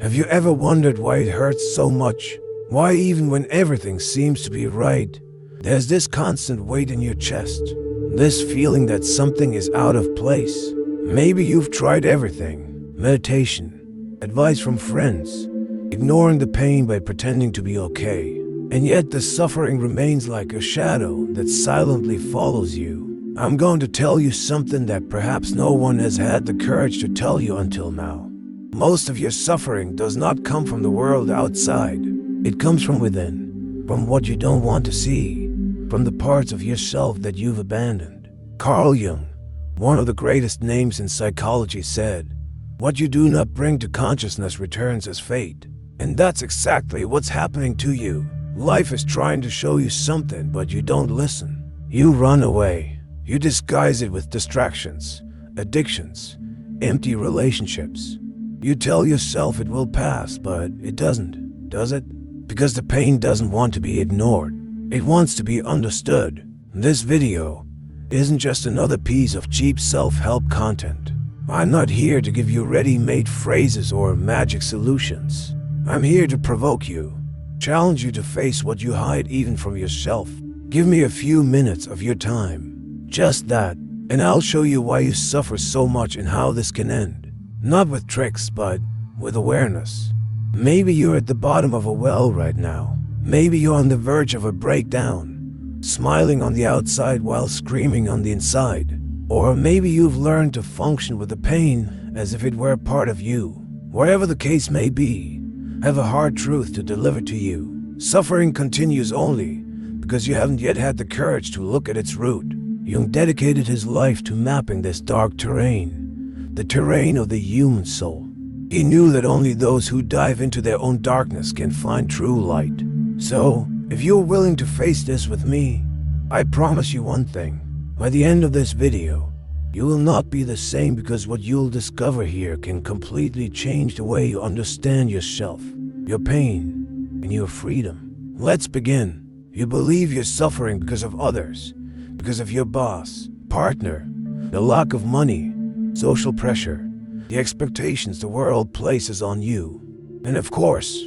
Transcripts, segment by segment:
Have you ever wondered why it hurts so much? Why even when everything seems to be right, there's this constant weight in your chest, this feeling that something is out of place? Maybe you've tried everything: meditation, advice from friends, ignoring the pain by pretending to be okay. And yet the suffering remains like a shadow that silently follows you. I'm going to tell you something that perhaps no one has had the courage to tell you until now. Most of your suffering does not come from the world outside. It comes from within, from what you don't want to see, from the parts of yourself that you've abandoned. Carl Jung, one of the greatest names in psychology, said, "What you do not bring to consciousness returns as fate." And that's exactly what's happening to you. Life is trying to show you something, but you don't listen. You run away. You disguise it with distractions, addictions, empty relationships. You tell yourself it will pass, but it doesn't, does it? Because the pain doesn't want to be ignored. It wants to be understood. This video isn't just another piece of cheap self-help content. I'm not here to give you ready-made phrases or magic solutions. I'm here to provoke you, challenge you to face what you hide even from yourself. Give me a few minutes of your time, just that, and I'll show you why you suffer so much and how this can end. Not with tricks, but with awareness. Maybe you're at the bottom of a well right now. Maybe you're on the verge of a breakdown, smiling on the outside while screaming on the inside. Or maybe you've learned to function with the pain as if it were a part of you. Wherever the case may be, I have a hard truth to deliver to you. Suffering continues only because you haven't yet had the courage to look at its root. Jung dedicated his life to mapping this dark terrain, the terrain of the human soul. He knew that only those who dive into their own darkness can find true light. So, if you're willing to face this with me, I promise you one thing. By the end of this video, you will not be the same, because what you'll discover here can completely change the way you understand yourself, your pain, and your freedom. Let's begin. You believe you're suffering because of others, because of your boss, partner, the lack of money, social pressure, the expectations the world places on you. And of course,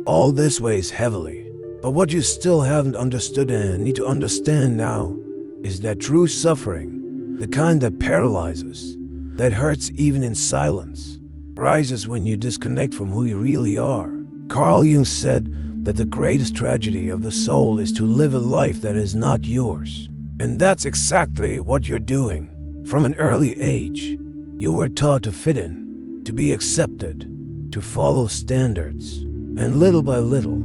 all this weighs heavily. But what you still haven't understood and need to understand now is that true suffering, the kind that paralyzes, that hurts even in silence, rises when you disconnect from who you really are. Carl Jung said that the greatest tragedy of the soul is to live a life that is not yours. And that's exactly what you're doing. From an early age, you were taught to fit in, to be accepted, to follow standards. And little by little,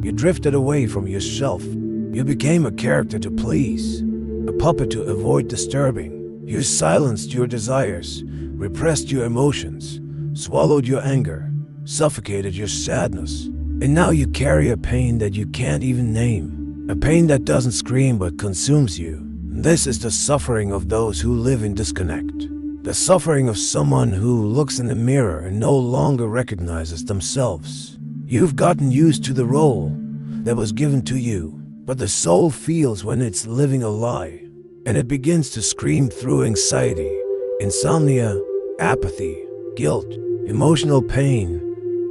you drifted away from yourself. You became a character to please, a puppet to avoid disturbing. You silenced your desires, repressed your emotions, swallowed your anger, suffocated your sadness. And now you carry a pain that you can't even name, a pain that doesn't scream but consumes you. This is the suffering of those who live in disconnect, the suffering of someone who looks in the mirror and no longer recognizes themselves. You've gotten used to the role that was given to you, but the soul feels when it's living a lie. And it begins to scream through anxiety, insomnia, apathy, guilt, emotional pain.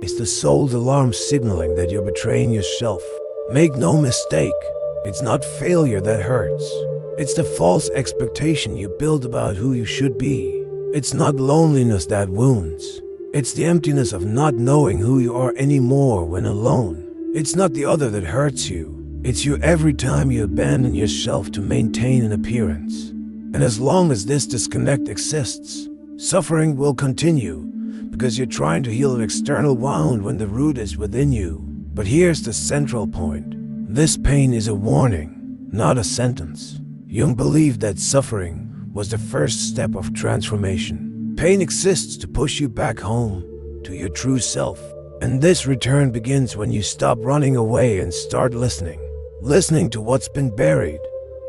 It's the soul's alarm signaling that you're betraying yourself. Make no mistake, it's not failure that hurts. It's the false expectation you build about who you should be. It's not loneliness that wounds. It's the emptiness of not knowing who you are anymore when alone. It's not the other that hurts you. It's you every time you abandon yourself to maintain an appearance. And as long as this disconnect exists, suffering will continue, because you're trying to heal an external wound when the root is within you. But here's the central point. This pain is a warning, not a sentence. Jung believed that suffering was the first step of transformation. Pain exists to push you back home, to your true self. And this return begins when you stop running away and start listening. Listening to what's been buried,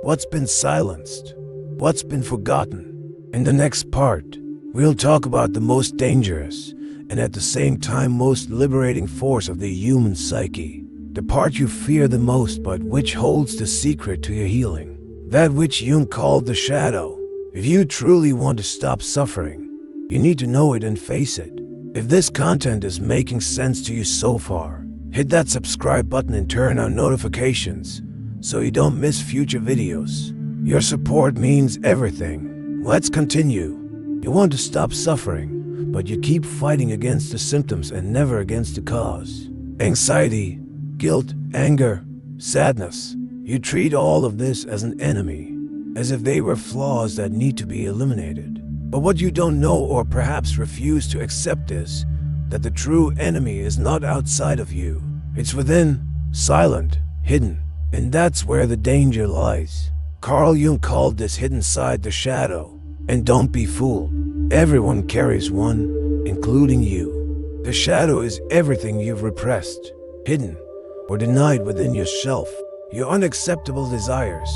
what's been silenced, what's been forgotten. In the next part, we'll talk about the most dangerous and at the same time most liberating force of the human psyche. The part you fear the most but which holds the secret to your healing. That which Jung called the shadow. If you truly want to stop suffering, you need to know it and face it. If this content is making sense to you so far, hit that subscribe button and turn on notifications so you don't miss future videos. Your support means everything. Let's continue. You want to stop suffering, but you keep fighting against the symptoms and never against the cause. Anxiety, guilt, anger, sadness. You treat all of this as an enemy, as if they were flaws that need to be eliminated. But what you don't know, or perhaps refuse to accept, is that the true enemy is not outside of you. It's within, silent, hidden, and that's where the danger lies. Carl Jung called this hidden side the shadow. And don't be fooled. Everyone carries one, including you. The shadow is everything you've repressed, hidden, or denied within yourself. Your unacceptable desires,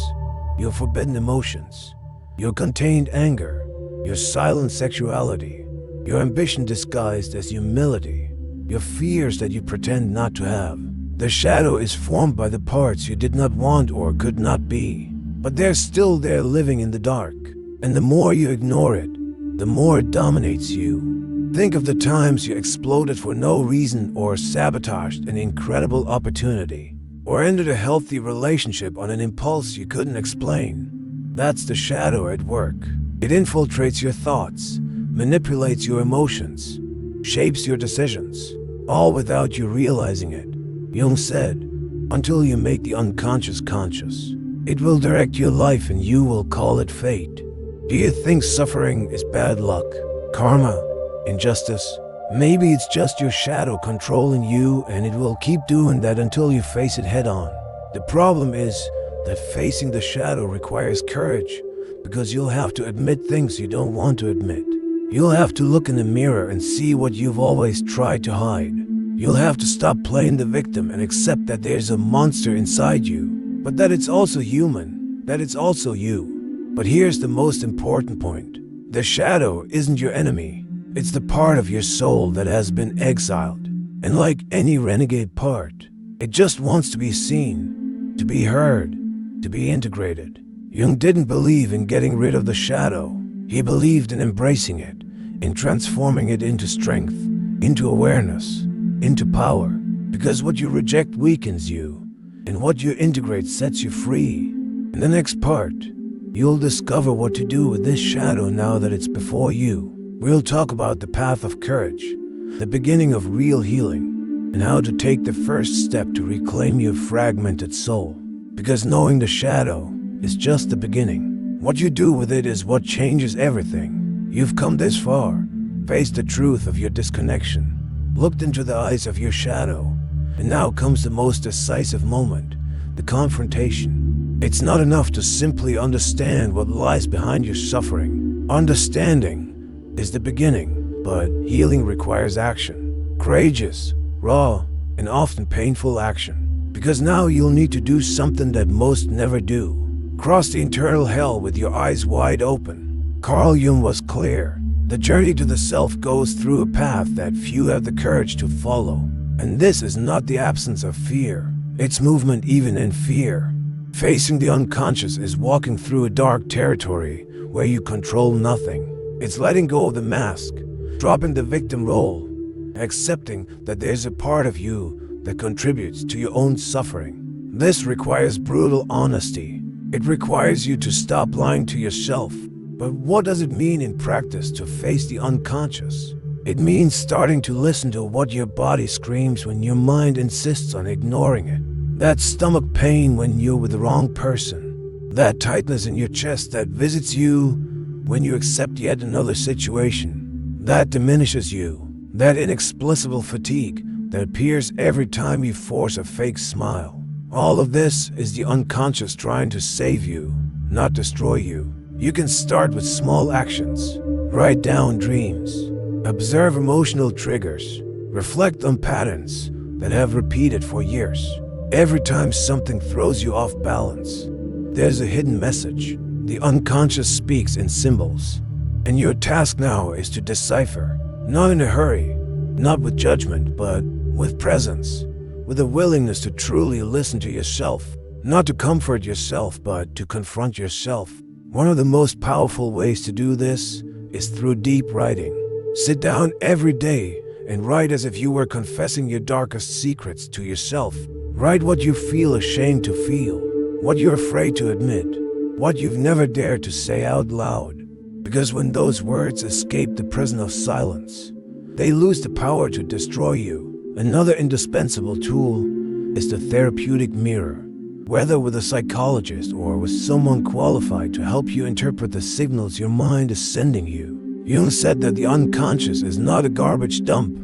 your forbidden emotions, your contained anger, your silent sexuality, your ambition disguised as humility, your fears that you pretend not to have. The shadow is formed by the parts you did not want or could not be, but they're still there living in the dark. And the more you ignore it, the more it dominates you. Think of the times you exploded for no reason, or sabotaged an incredible opportunity, or ended a healthy relationship on an impulse you couldn't explain. That's the shadow at work. It infiltrates your thoughts, manipulates your emotions, shapes your decisions, all without you realizing it. Jung said, until you make the unconscious conscious, it will direct your life and you will call it fate. Do you think suffering is bad luck, karma, injustice? Maybe it's just your shadow controlling you, and it will keep doing that until you face it head on. The problem is that facing the shadow requires courage, because you'll have to admit things you don't want to admit. You'll have to look in the mirror and see what you've always tried to hide. You'll have to stop playing the victim and accept that there's a monster inside you, but that it's also human, that it's also you. But here's the most important point. The shadow isn't your enemy. It's the part of your soul that has been exiled. And like any renegade part, it just wants to be seen, to be heard, to be integrated. Jung didn't believe in getting rid of the shadow. He believed in embracing it, in transforming it into strength, into awareness, into power. Because what you reject weakens you, and what you integrate sets you free. In the next part, you'll discover what to do with this shadow now that it's before you. We'll talk about the path of courage, the beginning of real healing, and how to take the first step to reclaim your fragmented soul. Because knowing the shadow is just the beginning. What you do with it is what changes everything. You've come this far, faced the truth of your disconnection, looked into the eyes of your shadow, and now comes the most decisive moment, the confrontation. It's not enough to simply understand what lies behind your suffering. Understanding is the beginning, but healing requires action. Courageous, raw, and often painful action. Because now you'll need to do something that most never do. Cross the internal hell with your eyes wide open. Carl Jung was clear. The journey to the self goes through a path that few have the courage to follow. And this is not the absence of fear. It's movement even in fear. Facing the unconscious is walking through a dark territory where you control nothing. It's letting go of the mask, dropping the victim role, and accepting that there's a part of you that contributes to your own suffering. This requires brutal honesty. It requires you to stop lying to yourself. But what does it mean in practice to face the unconscious? It means starting to listen to what your body screams when your mind insists on ignoring it. That stomach pain when you're with the wrong person. That tightness in your chest that visits you when you accept yet another situation. That diminishes you. That inexplicable fatigue that appears every time you force a fake smile. All of this is the unconscious trying to save you, not destroy you. You can start with small actions. Write down dreams. Observe emotional triggers. Reflect on patterns that have repeated for years. Every time something throws you off balance, there's a hidden message. The unconscious speaks in symbols. And your task now is to decipher. Not in a hurry, not with judgment, but with presence. With a willingness to truly listen to yourself. Not to comfort yourself, but to confront yourself. One of the most powerful ways to do this is through deep writing. Sit down every day and write as if you were confessing your darkest secrets to yourself. Write what you feel ashamed to feel, what you're afraid to admit, what you've never dared to say out loud. Because when those words escape the prison of silence, they lose the power to destroy you. Another indispensable tool is the therapeutic mirror. Whether with a psychologist or with someone qualified to help you interpret the signals your mind is sending you. Jung said that the unconscious is not a garbage dump,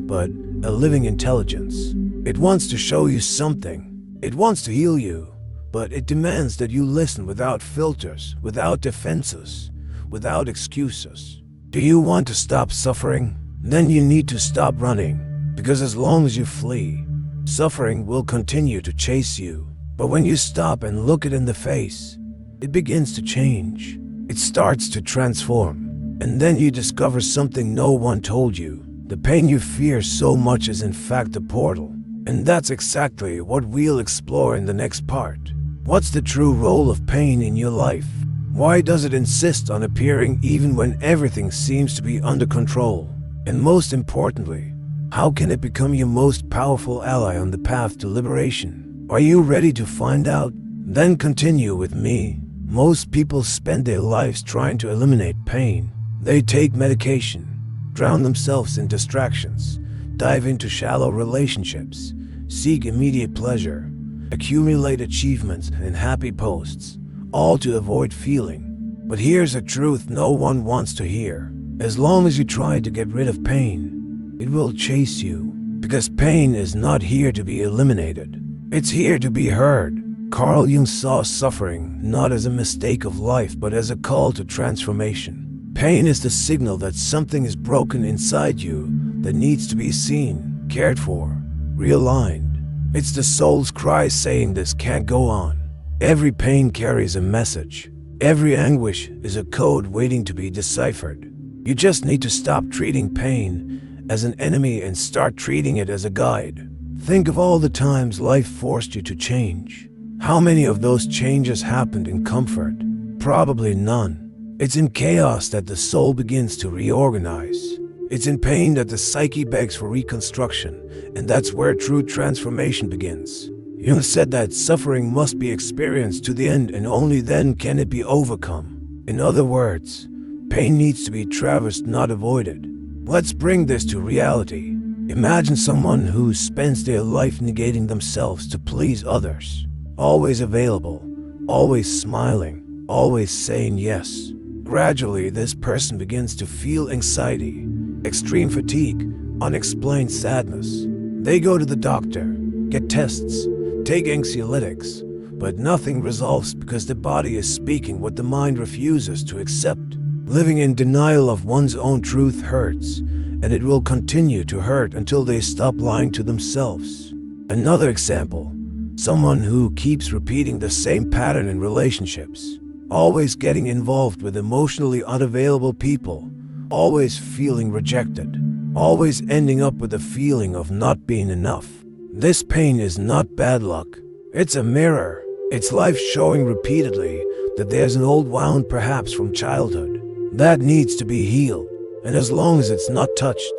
but a living intelligence. It wants to show you something. It wants to heal you, but it demands that you listen without filters, without defenses, without excuses. Do you want to stop suffering? Then you need to stop running, because as long as you flee, suffering will continue to chase you. But when you stop and look it in the face, it begins to change. It starts to transform. And then you discover something no one told you. The pain you fear so much is in fact a portal. And that's exactly what we'll explore in the next part. What's the true role of pain in your life? Why does it insist on appearing even when everything seems to be under control? And most importantly, how can it become your most powerful ally on the path to liberation? Are you ready to find out? Then continue with me. Most people spend their lives trying to eliminate pain. They take medication, drown themselves in distractions, dive into shallow relationships, seek immediate pleasure, accumulate achievements and happy posts, all to avoid feeling. But here's a truth no one wants to hear. As long as you try to get rid of pain, it will chase you, because pain is not here to be eliminated. It's here to be heard. Carl Jung saw suffering not as a mistake of life, but as a call to transformation. Pain is the signal that something is broken inside you that needs to be seen, cared for, realigned. It's the soul's cry saying this can't go on. Every pain carries a message. Every anguish is a code waiting to be deciphered. You just need to stop treating pain as an enemy and start treating it as a guide. Think of all the times life forced you to change. How many of those changes happened in comfort? Probably none. It's in chaos that the soul begins to reorganize. It's in pain that the psyche begs for reconstruction, and that's where true transformation begins. Jung said that suffering must be experienced to the end, and only then can it be overcome. In other words, pain needs to be traversed, not avoided. Let's bring this to reality. Imagine someone who spends their life negating themselves to please others. Always available, always smiling, always saying yes. Gradually, this person begins to feel anxiety, extreme fatigue, unexplained sadness. They go to the doctor, get tests, take anxiolytics, but nothing resolves because the body is speaking what the mind refuses to accept. Living in denial of one's own truth hurts, and it will continue to hurt until they stop lying to themselves. Another example, someone who keeps repeating the same pattern in relationships, always getting involved with emotionally unavailable people, always feeling rejected, always ending up with a feeling of not being enough. This pain is not bad luck. It's a mirror. It's life showing repeatedly that there's an old wound, perhaps from childhood, that needs to be healed. And as long as it's not touched,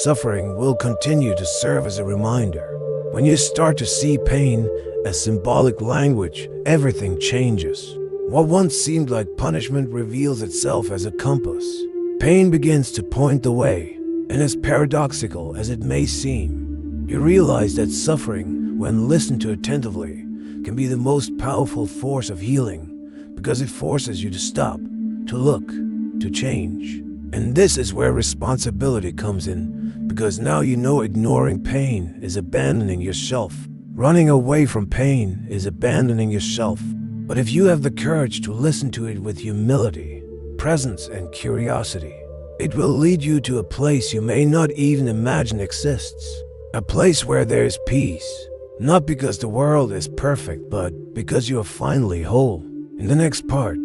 suffering will continue to serve as a reminder. When you start to see pain as symbolic language, everything changes. What once seemed like punishment reveals itself as a compass. Pain begins to point the way, and as paradoxical as it may seem, you realize that suffering, when listened to attentively, can be the most powerful force of healing, because it forces you to stop, to look, to change. And this is where responsibility comes in, because now you know ignoring pain is abandoning yourself. Running away from pain is abandoning yourself. But if you have the courage to listen to it with humility, presence, and curiosity, it will lead you to a place you may not even imagine exists. A place where there is peace, not because the world is perfect, but because you are finally whole. In the next part,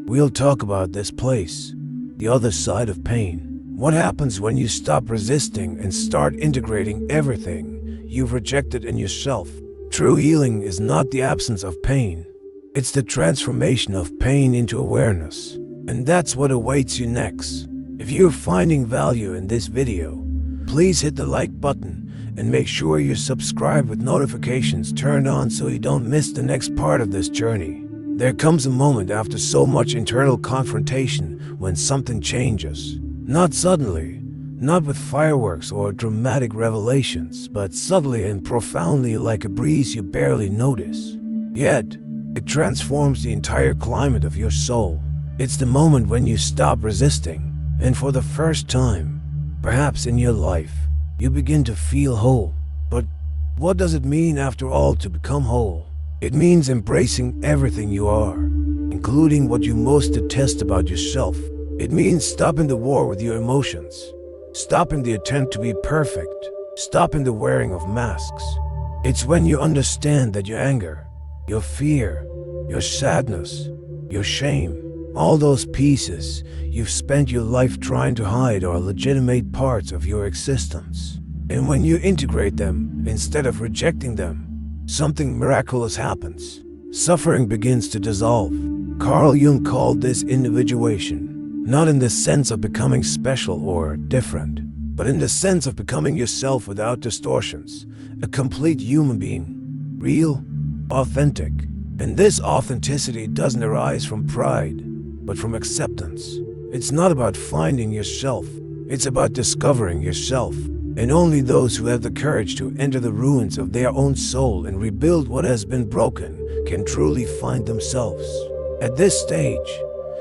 we'll talk about this place, the other side of pain. What happens when you stop resisting and start integrating everything you've rejected in yourself? True healing is not the absence of pain. It's the transformation of pain into awareness. And that's what awaits you next. If you're finding value in this video, Please hit the like button and make sure you're subscribed with notifications turned on so you don't miss the next part of this journey. There comes a moment after so much internal confrontation when something changes. Not suddenly, not with fireworks or dramatic revelations, but subtly and profoundly, like a breeze you barely notice. Yet, it transforms the entire climate of your soul. It's the moment when you stop resisting, and for the first time, perhaps in your life, you begin to feel whole. But what does it mean after all to become whole? It means embracing everything you are, including what you most detest about yourself. It means stopping the war with your emotions, stopping the attempt to be perfect, stopping the wearing of masks. It's when you understand that your anger, your fear, your sadness, your shame, all those pieces you've spent your life trying to hide are legitimate parts of your existence. And when you integrate them instead of rejecting them, something miraculous happens. Suffering begins to dissolve. Carl Jung called this individuation, not in the sense of becoming special or different, but in the sense of becoming yourself without distortions, a complete human being, real, authentic. And this authenticity doesn't arise from pride, but from acceptance. It's not about finding yourself, it's about discovering yourself. And only those who have the courage to enter the ruins of their own soul and rebuild what has been broken can truly find themselves. At this stage,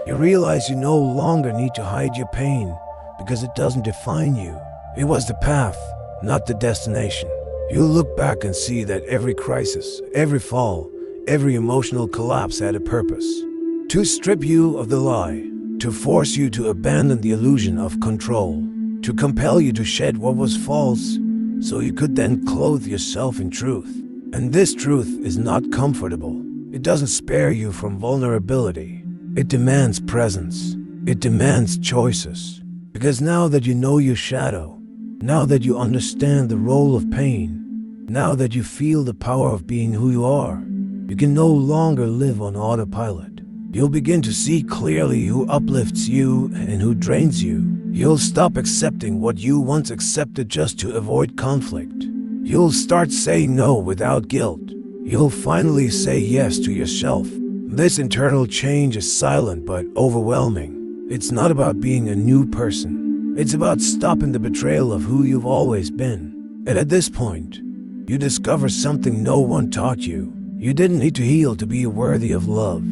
you realize you no longer need to hide your pain because it doesn't define you. It was the path, not the destination. You look back and see that every crisis, every fall, every emotional collapse had a purpose. To strip you of the lie, to force you to abandon the illusion of control, to compel you to shed what was false, so you could then clothe yourself in truth. And this truth is not comfortable. It doesn't spare you from vulnerability. It demands presence. It demands choices. Because now that you know your shadow, now that you understand the role of pain, now that you feel the power of being who you are, you can no longer live on autopilot. You'll begin to see clearly who uplifts you and who drains you. You'll stop accepting what you once accepted just to avoid conflict. You'll start saying no without guilt. You'll finally say yes to yourself. This internal change is silent but overwhelming. It's not about being a new person. It's about stopping the betrayal of who you've always been. And at this point, you discover something no one taught you. You didn't need to heal to be worthy of love.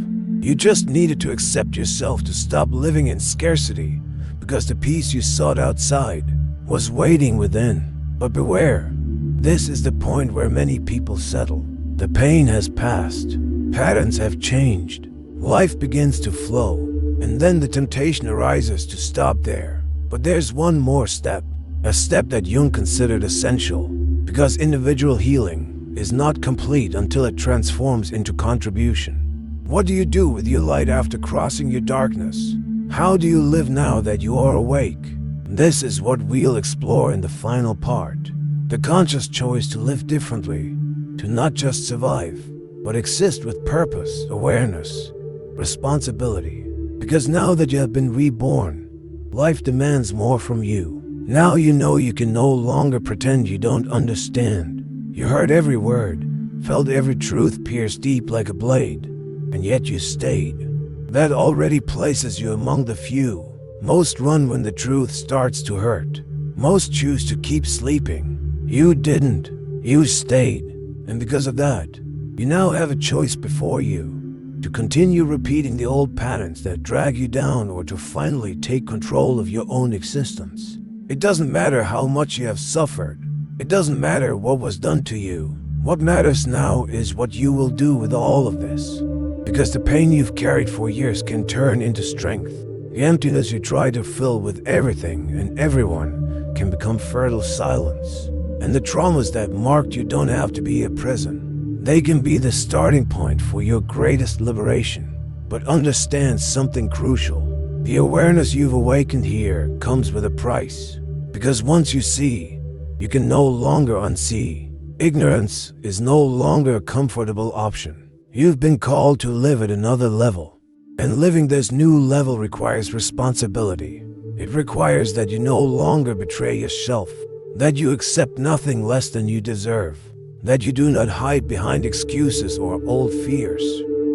You just needed to accept yourself to stop living in scarcity, because the peace you sought outside was waiting within. But beware, this is the point where many people settle. The pain has passed, patterns have changed, life begins to flow, and then the temptation arises to stop there. But there's one more step, a step that Jung considered essential, because individual healing is not complete until it transforms into contribution. What do you do with your light after crossing your darkness? How do you live now that you are awake? This is what we'll explore in the final part. The conscious choice to live differently, to not just survive, but exist with purpose, awareness, responsibility. Because now that you have been reborn, life demands more from you. Now you know you can no longer pretend you don't understand. You heard every word, felt every truth pierce deep like a blade, and yet you stayed. That already places you among the few. Most run when the truth starts to hurt. Most choose to keep sleeping. You didn't. You stayed. And because of that, you now have a choice before you. To continue repeating the old patterns that drag you down, or to finally take control of your own existence. It doesn't matter how much you have suffered. It doesn't matter what was done to you. What matters now is what you will do with all of this. Because the pain you've carried for years can turn into strength. The emptiness you try to fill with everything and everyone can become fertile silence. And the traumas that marked you don't have to be a prison. They can be the starting point for your greatest liberation. But understand something crucial. The awareness you've awakened here comes with a price. Because once you see, you can no longer unsee. Ignorance is no longer a comfortable option. You've been called to live at another level. And living this new level requires responsibility. It requires that you no longer betray yourself, that you accept nothing less than you deserve, that you do not hide behind excuses or old fears.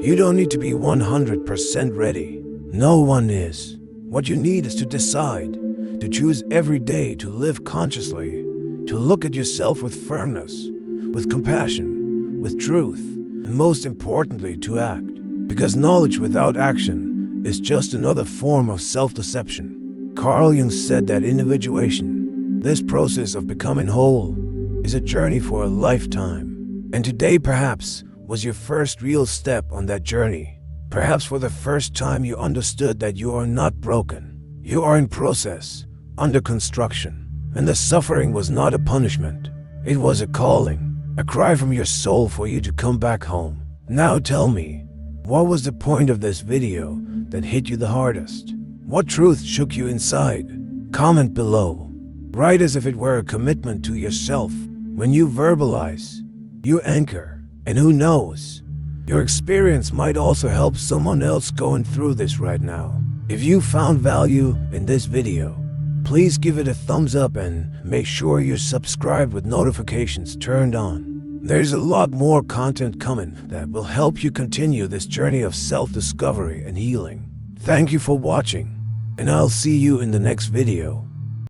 You don't need to be 100% ready. No one is. What you need is to decide, to choose every day to live consciously, to look at yourself with firmness, with compassion, with truth, and most importantly, to act. Because knowledge without action is just another form of self-deception. Carl Jung said that individuation, this process of becoming whole, is a journey for a lifetime. And today perhaps was your first real step on that journey. Perhaps for the first time you understood that you are not broken. You are in process, under construction. And the suffering was not a punishment. It was a calling, a cry from your soul for you to come back home. Now tell me, what was the point of this video that hit you the hardest? What truth shook you inside? Comment below. Write as if it were a commitment to yourself. When you verbalize, you anchor. And who knows? Your experience might also help someone else going through this right now. If you found value in this video, please give it a thumbs up and make sure you're subscribed with notifications turned on. There's a lot more content coming that will help you continue this journey of self-discovery and healing. Thank you for watching, and I'll see you in the next video.